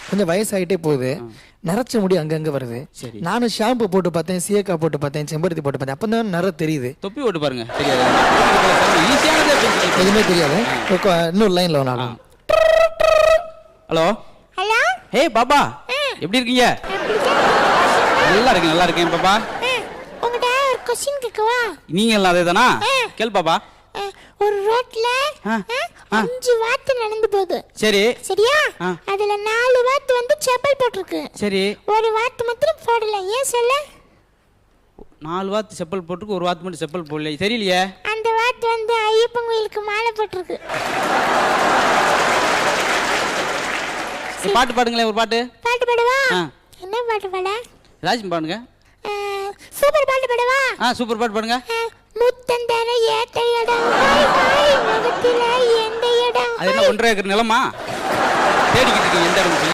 கொஞ்சம் வயசாயிட்டே போகுது, நரைச்ச முடி அங்கங்க வருது. நானும் ஷாம்பு போட்டு பார்த்தேன், சீயக்கா போட்டு பார்த்தேன், செம்பருத்தி போட்டு பார்த்தேன், அப்பதான் நிற தெரியுது. தொப்பி போட்டு பாருங்க, தெரியாது. ஈஸியானதே எதுவுமே தெரியாது. இன்னொரு லைன்ல வேணாலும். Hello hello. ஏய் பாப்பா, எப்படி இருக்கீங்க? நல்லா இருக்கேன், நல்லா இருக்கேன் பாப்பா. உங்கள்கிட்ட ஒரு கொஸ்டின் கேட்கவா? நீங்க எல்லாம் அதே தானா? கேள் பாப்பா. ஒரு ரோட்ல 5 வாத்து நடந்து போகுது. சரி சரியா? அதுல 4 வாத்து வந்து செப்பல் போட்டிருக்கு. சரி. ஒரு வாத்து மட்டும் போடல, ஏன் சொல்ல? 4 வாத்து செப்பல் போட்டுருக்கு, ஒரு வாத்து மட்டும் செப்பல் போடல, தெரியலையே. அந்த வாத்து வந்து ஐயப்பன் கோயிலுக்கு மாலை போட்டிருக்கு. பாட்டு பாடுங்களேன், ஒரு பாட்டு. பாட்டு பாடவா? என்ன பாட்டு பாட? ஏதாச்சும் பாடுங்க. சூப்பர் பாட்டு பாடவா? சூப்பர் பாட்டு பாடுங்க. முத்தந்தர ஏத்த இடம், முகத்தில எந்த இடம்? அது என்ன 1.5 ஏக்கர் நிலமா? தேடிக்கிட்டு இருக்கீங்க எந்த இடம்?